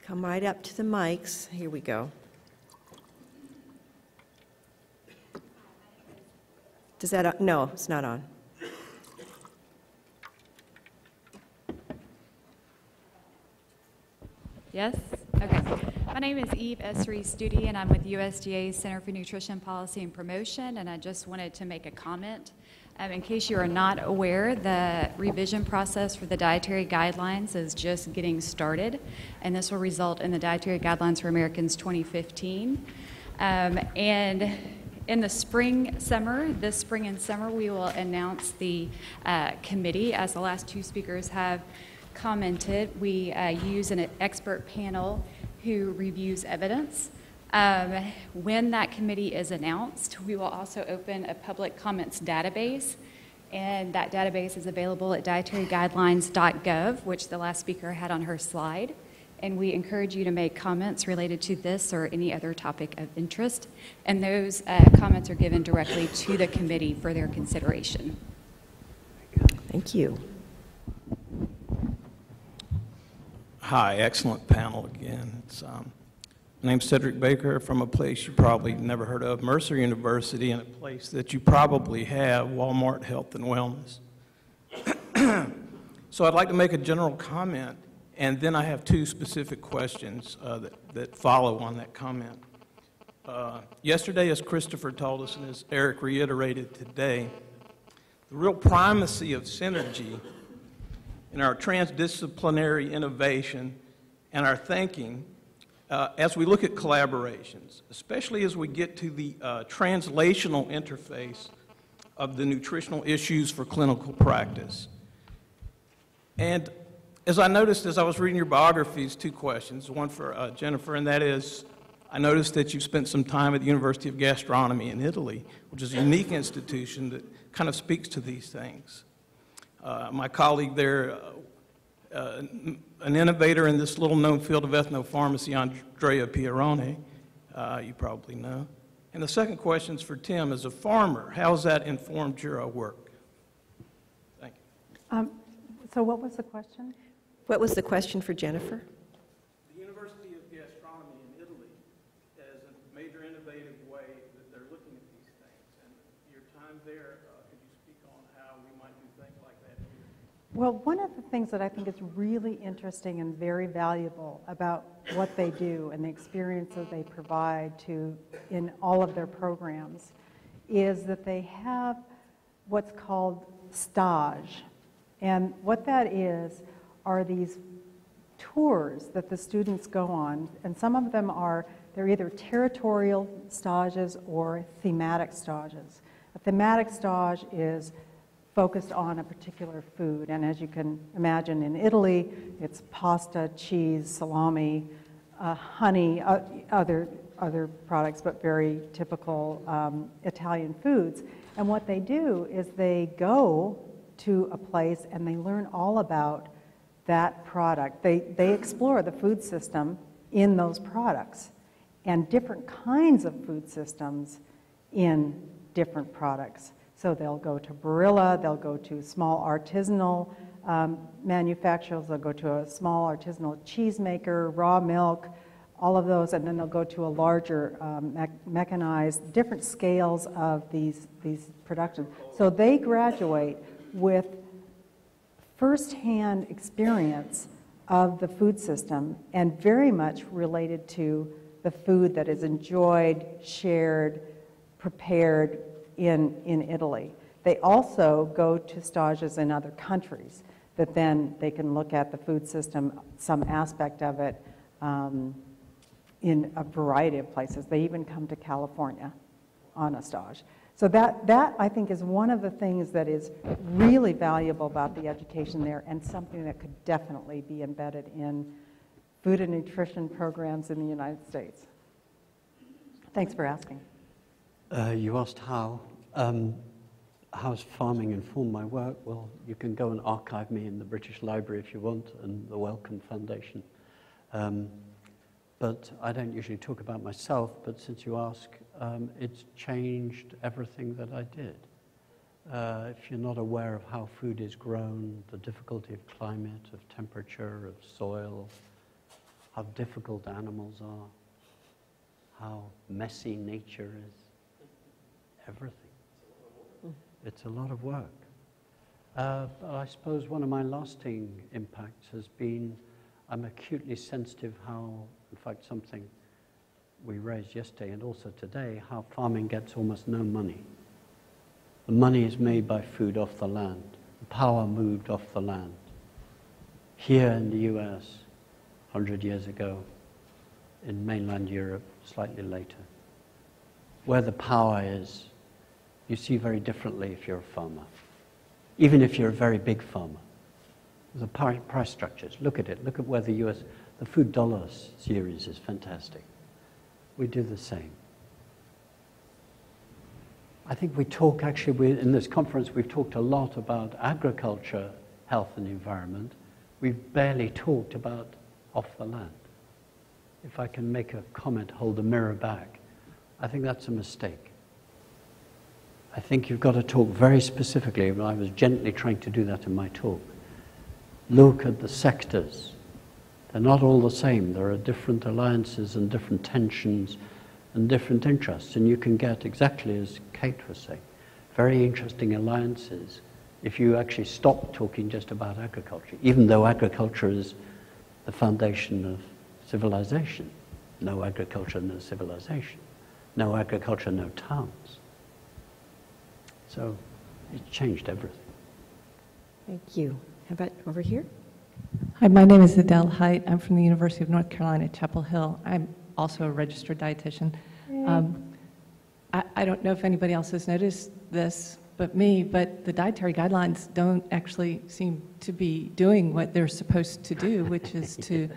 Come right up to the mics. Here we go. Does that, no, it's not on. Yes? Okay. My name is Eve Essery-Studi, and I'm with USDA's Center for Nutrition Policy and Promotion, and I just wanted to make a comment. In case you are not aware, the revision process for the dietary guidelines is just getting started, and this will result in the Dietary Guidelines for Americans 2015. And in the spring, summer, this spring and summer, we will announce the committee. As the last two speakers have commented, we use an expert panel who reviews evidence. When that committee is announced, we will also open a public comments database, and that database is available at dietaryguidelines.gov, which the last speaker had on her slide. And we encourage you to make comments related to this or any other topic of interest, and those comments are given directly to the committee for their consideration. Thank you. Hi, excellent panel again. My name's Cedric Baker from a place you probably never heard of, Mercer University, and a place that you probably have, Walmart Health and Wellness. So I'd like to make a general comment, and then I have two specific questions that follow on that comment. Yesterday, as Christopher told us and as Eric reiterated today, the real primacy of synergy in our transdisciplinary innovation and our thinking as we look at collaborations, especially as we get to the translational interface of the nutritional issues for clinical practice. And as I noticed as I was reading your biographies, two questions, one for Jennifer, and that is, I noticed that you spent some time at the University of Gastronomy in Italy, which is a unique institution that kind of speaks to these things. My colleague there, an innovator in this little-known field of ethnopharmacy, Andrea Pierone, you probably know. And the second question is for Tim. As a farmer, how has that informed your work? Thank you. So what was the question? What was the question for Jennifer? The University of Gastronomy in Italy has a major innovative way that they're looking at these things. And your time there, could you speak on how we might do things like that here? Well, one of the things that I think is really interesting and very valuable about what they do and the experience that they provide in all of their programs is that they have what's called stage. And what that is are these tours that the students go on, and some of them they're either territorial stages or thematic stages. A thematic stage is focused on a particular food, and as you can imagine, in Italy, it's pasta, cheese, salami, honey, other products, but very typical Italian foods. And what they do is they go to a place and they learn all about that product. They explore the food system in those products and different kinds of food systems in different products. So they'll go to Barilla, they'll go to small artisanal manufacturers, they'll go to a small artisanal cheese maker, raw milk, all of those, and then they'll go to a larger mechanized, different scales of these productions. So they graduate with firsthand experience of the food system and very much related to the food that is enjoyed, shared, prepared in Italy. They also go to stages in other countries that then they can look at the food system, some aspect of it, in a variety of places. They even come to California on a stage. So that I think is one of the things that is really valuable about the education there, and something that could definitely be embedded in food and nutrition programs in the United States. Thanks for asking. You asked how's farming informed my work? Well, you can go and archive me in the British Library if you want, and the Wellcome Foundation. But I don't usually talk about myself, but since you ask, it's changed everything that I did. If you're not aware of how food is grown, the difficulty of climate, of temperature, of soil, how difficult animals are, how messy nature is, everything. It's a lot of work. But I suppose one of my lasting impacts has been I'm acutely sensitive how, in fact, something we raised yesterday and also today, how farming gets almost no money. The money is made by food off the land, the power moved off the land. Here in the US, 100 years ago, in mainland Europe, slightly later, where the power is, you see very differently if you're a farmer. Even if you're a very big farmer. The price structures, look at it. Look at where the US, the food dollars series is fantastic. We do the same. I think we talk, actually, in this conference, we've talked a lot about agriculture, health and environment. We've barely talked about off the land. If I can make a comment, hold the mirror back, I think that's a mistake. I think you've got to talk very specifically, and I was gently trying to do that in my talk. Look at the sectors. They're not all the same. There are different alliances and different tensions and different interests, and you can get, exactly as Kate was saying, very interesting alliances if you actually stop talking just about agriculture, even though agriculture is the foundation of civilization. No agriculture, no civilization. No agriculture, no towns. So it changed everything. Thank you. How about over here? Hi, my name is Adele Height. I'm from the University of North Carolina at Chapel Hill. I'm also a registered dietitian. I don't know if anybody else has noticed this but the dietary guidelines don't actually seem to be doing what they're supposed to do, which is to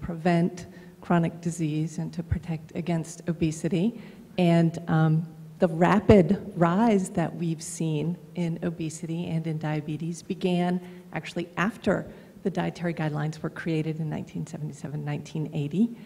prevent chronic disease and to protect against obesity. And the rapid rise that we've seen in obesity and in diabetes began actually after the dietary guidelines were created in 1977, 1980,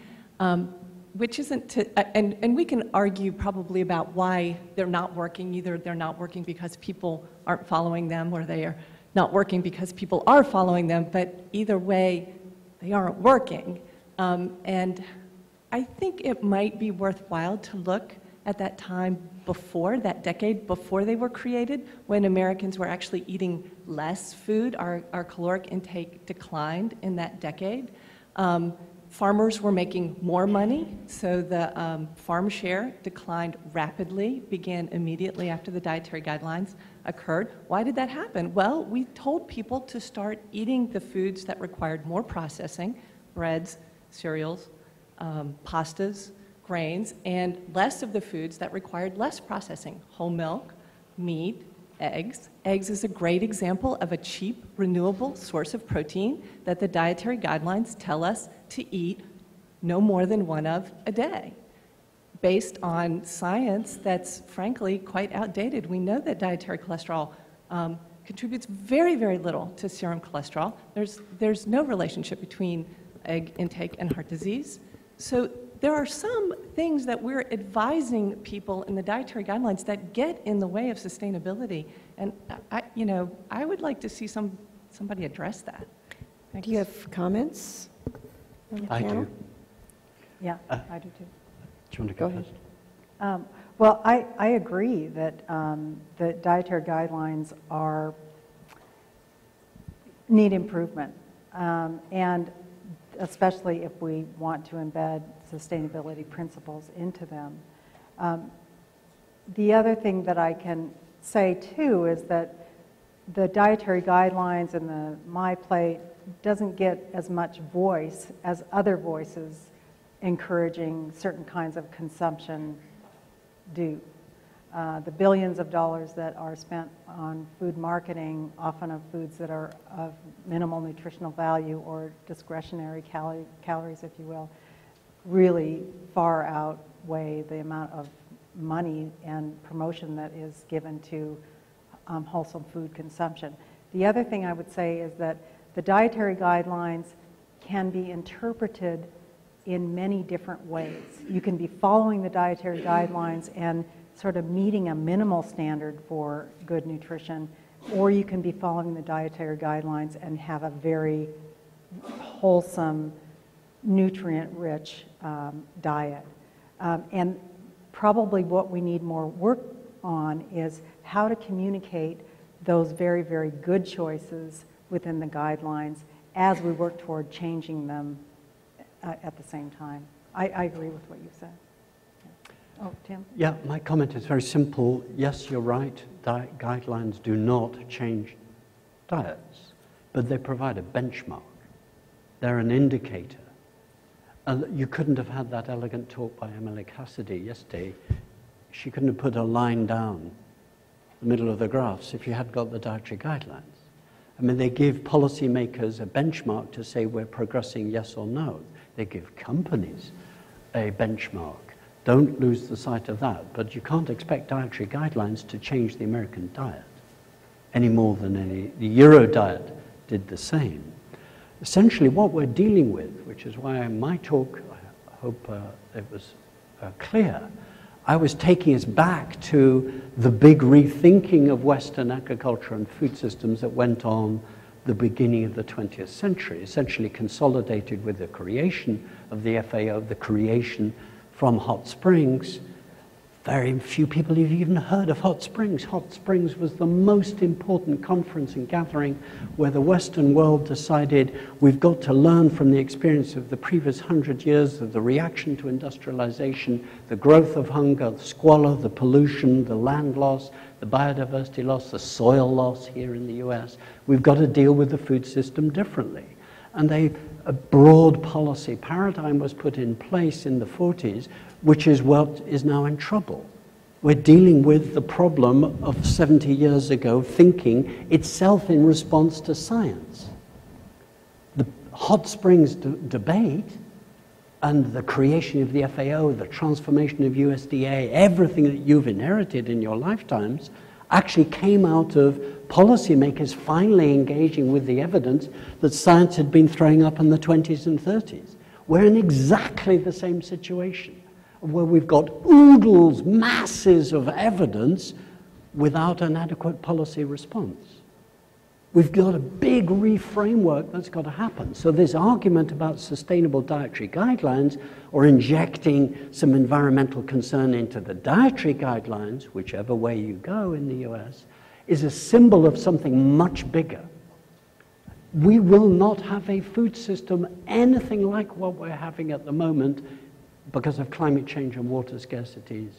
which isn't to, and we can argue probably about why they're not working. Either they're not working because people aren't following them, or they are not working because people are following them, but either way, they aren't working. And I think it might be worthwhile to look at that time before, that decade before they were created, when Americans were actually eating less food. Our caloric intake declined in that decade. Farmers were making more money, so the farm share declined rapidly, began immediately after the dietary guidelines occurred. Why did that happen? Well, we told people to start eating the foods that required more processing, breads, cereals, pastas, grains, and less of the foods that required less processing, whole milk, meat, eggs. Eggs is a great example of a cheap, renewable source of protein that the dietary guidelines tell us to eat no more than one of a day, based on science that's frankly quite outdated. We know that dietary cholesterol contributes very, very little to serum cholesterol. There's no relationship between egg intake and heart disease. So there are some things that we're advising people in the dietary guidelines that get in the way of sustainability. And I would like to see somebody address that. Thanks. Do you have comments? I do. Yeah, I do too. Do you want to go Go ahead. first? Well, I agree that the dietary guidelines need improvement, and especially if we want to embed sustainability principles into them. The other thing that I can say too is that the dietary guidelines and the My Plate doesn't get as much voice as other voices encouraging certain kinds of consumption do. The billions of dollars that are spent on food marketing, often of foods that are of minimal nutritional value or discretionary calories, if you will, really far outweigh the amount of money and promotion that is given to wholesome food consumption. The other thing I would say is that the dietary guidelines can be interpreted in many different ways. You can be following the dietary guidelines and sort of meeting a minimal standard for good nutrition, or you can be following the dietary guidelines and have a very wholesome nutrient-rich diet. And probably what we need more work on is how to communicate those very, very good choices within the guidelines as we work toward changing them at the same time. I agree with what you said. Yeah. Oh, Tim? Yeah, my comment is very simple. Yes, you're right. Diet guidelines do not change diets, but they provide a benchmark. They're an indicator. You couldn't have had that elegant talk by Emily Cassidy yesterday. She couldn't have put a line down the middle of the graphs if you had got the dietary guidelines. I mean, they give policymakers a benchmark to say we're progressing yes or no. They give companies a benchmark. Don't lose the sight of that. But you can't expect dietary guidelines to change the American diet any more than the Euro diet did the same. Essentially, what we're dealing with, which is why in my talk, I hope it was clear, I was taking us back to the big rethinking of Western agriculture and food systems that went on the beginning of the 20th century, essentially consolidated with the creation of the FAO, the creation from Hot Springs. Very few people have even heard of Hot Springs. Hot Springs was the most important conference and gathering where the Western world decided we've got to learn from the experience of the previous 100 years of the reaction to industrialization, the growth of hunger, the squalor, the pollution, the land loss, the biodiversity loss, the soil loss here in the US. We've got to deal with the food system differently. And a broad policy paradigm was put in place in the 40s, which is what is now in trouble. We're dealing with the problem of 70 years ago thinking itself in response to science. The Hot Springs debate and the creation of the FAO, the transformation of USDA, everything that you've inherited in your lifetimes actually came out of policymakers finally engaging with the evidence that science had been throwing up in the 20s and 30s. We're in exactly the same situation, where we've got oodles, masses of evidence without an adequate policy response. We've got a big reframework that's got to happen. So this argument about sustainable dietary guidelines or injecting some environmental concern into the dietary guidelines, whichever way you go in the US, is a symbol of something much bigger. We will not have a food system anything like what we're having at the moment because of climate change and water scarcities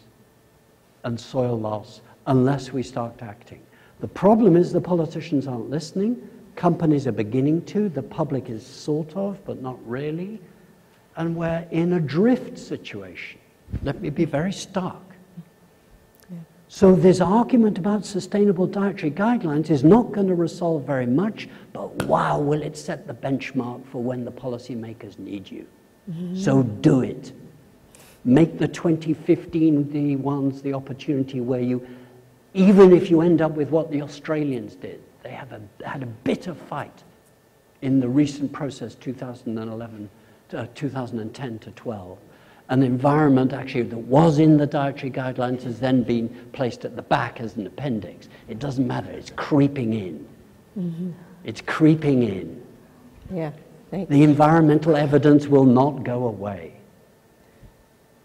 and soil loss unless we start acting. The problem is the politicians aren't listening, companies are beginning to, the public is sort of, but not really, and we're in a drift situation. Let me be very stark. Yeah. So this argument about sustainable dietary guidelines is not going to resolve very much, but wow, will it set the benchmark for when the policymakers need you. Mm-hmm. So do it. Make the 2015 ones the opportunity where you, even if you end up with what the Australians did, they had a bitter fight in the recent process, 2010 to 12. An environment actually that was in the dietary guidelines has then been placed at the back as an appendix. It doesn't matter, it's creeping in. Mm-hmm. It's creeping in. Yeah, thank you. The environmental evidence will not go away.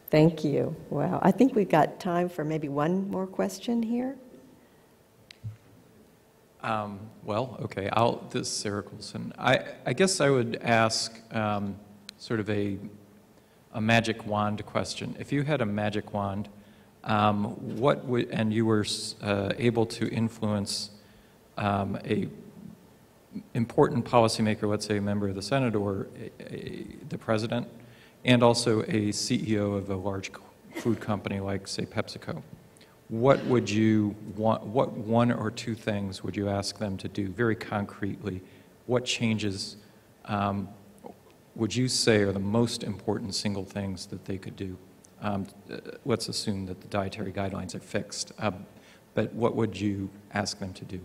Thank you. Wow. I think we've got time for maybe one more question here. Well, okay. This is Sarah Coulson. I guess I would ask sort of a magic wand question. If you had a magic wand, what would, and you were able to influence a important policymaker, let's say a member of the Senate or the president, and also a CEO of a large food company like, say, PepsiCo, what would you want, what one or two things would you ask them to do very concretely? What changes would you say are the most important single things that they could do? Let's assume that the dietary guidelines are fixed, but what would you ask them to do?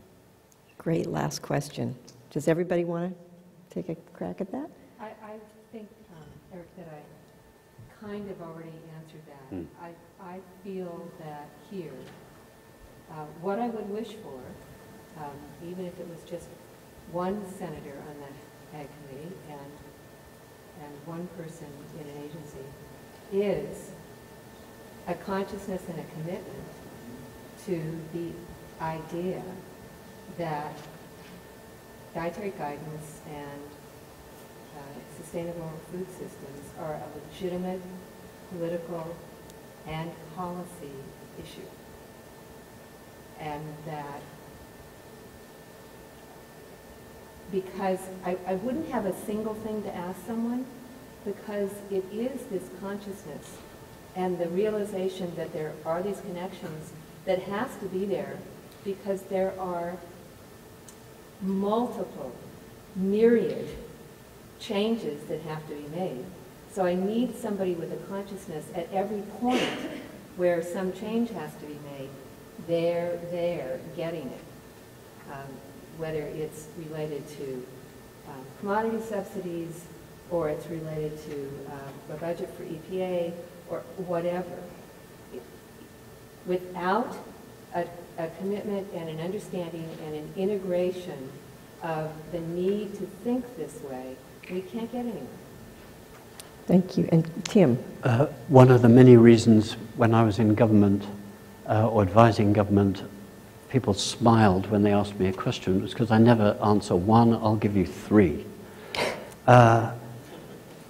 Great last question. Does everybody want to take a crack at that? I think, Eric, that I kind of already answered that. I feel that here, what I would wish for, even if it was just one senator on the Ag Committee and one person in an agency, is a consciousness and a commitment to the idea that dietary guidance and sustainable food systems are a legitimate political and policy issue. And that because I wouldn't have a single thing to ask someone, because it is this consciousness and the realization that there are these connections that has to be there, because there are multiple, myriad changes that have to be made. So I need somebody with a consciousness at every point where some change has to be made. They're there getting it. Whether it's related to commodity subsidies, or it's related to a budget for EPA, or whatever. Without a commitment and an understanding and an integration of the need to think this way, we can't get anywhere. Thank you. And Tim? One of the many reasons when I was in government or advising government, people smiled when they asked me a question was because I never answer one, I'll give you three.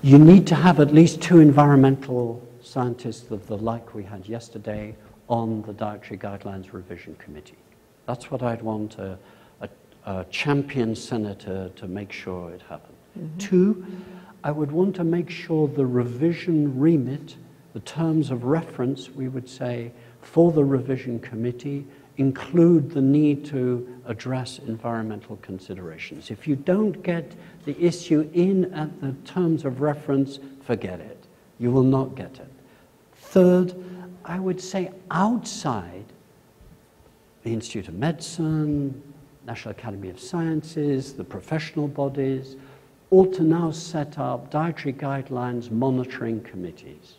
You need to have at least 2 environmental scientists of the like we had yesterday on the Dietary Guidelines Revision Committee. That's what I'd want a champion senator to make sure it happened. Mm-hmm. 2, I would want to make sure the revision remit, the terms of reference, we would say, for the revision committee include the need to address environmental considerations. If you don't get the issue in at the terms of reference, forget it. You will not get it. 3rd, I would say outside the Institute of Medicine, National Academy of Sciences, the professional bodies, ought to now set up dietary guidelines monitoring committees.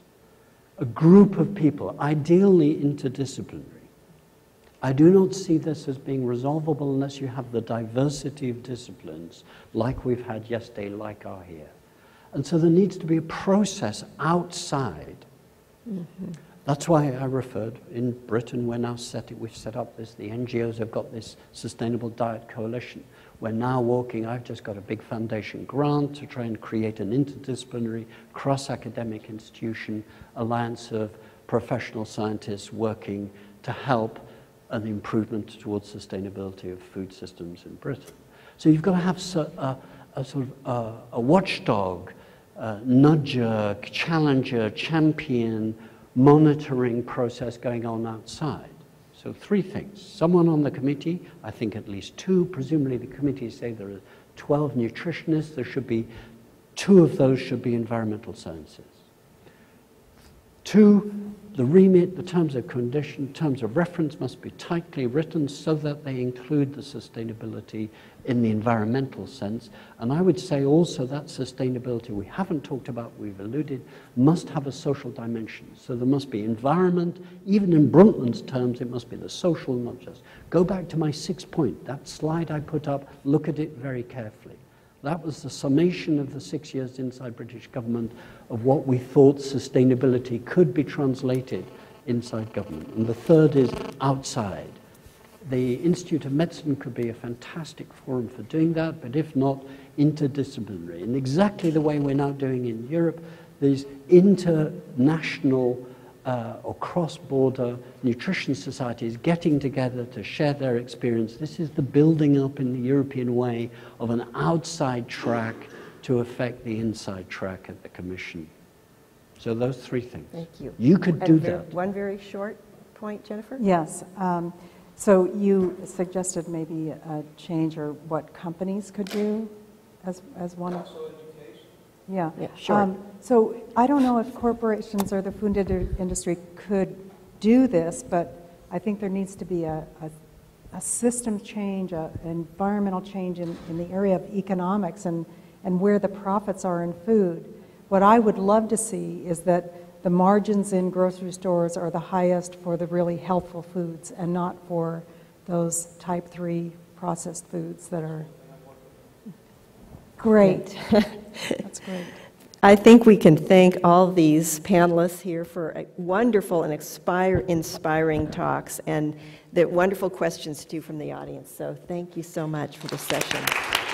A group of people, ideally interdisciplinary. I do not see this as being resolvable unless you have the diversity of disciplines like we've had yesterday, like are here. And so there needs to be a process outside. Mm-hmm. That's why I referred, in Britain we've set up this, the NGOs have got this Sustainable Diet Coalition. We're now working, I've just got a big foundation grant to try and create an interdisciplinary, cross-academic institution, alliance of professional scientists working to help an improvement towards sustainability of food systems in Britain. So you've got to have a sort of a watchdog, nudger, challenger, champion, monitoring process going on outside. So 3 things. Someone on the committee, I think at least 2, presumably the committees say there are 12 nutritionists, there should be 2 of those should be environmental sciences. 2, the remit, the terms of condition, terms of reference must be tightly written so that they include the sustainability in the environmental sense. And I would say also that sustainability we haven't talked about, we've alluded, must have a social dimension. So there must be environment, even in Brundtland's terms, it must be the social, not just. Go back to my 6th point, that slide I put up, look at it very carefully. That was the summation of the 6 years inside British government of what we thought sustainability could be translated inside government. And the 3rd is outside. The Institute of Medicine could be a fantastic forum for doing that, but if not, interdisciplinary. In exactly the way we're now doing in Europe, these international or cross-border nutrition societies getting together to share their experience. This is the building up in the European way of an outside track to affect the inside track at the Commission. So those 3 things. Thank you. You could do that. One very short point, Jennifer? Yes. So you suggested maybe a change or what companies could do as one of... Yeah, sure. So I don't know if corporations or the food industry could do this, but I think there needs to be a system change, an environmental change in the area of economics and where the profits are in food. What I would love to see is that the margins in grocery stores are the highest for the really healthful foods and not for those type 3 processed foods that are great. That's great. I think we can thank all these panelists here for wonderful and inspiring talks and the wonderful questions too from the audience. So thank you so much for this session.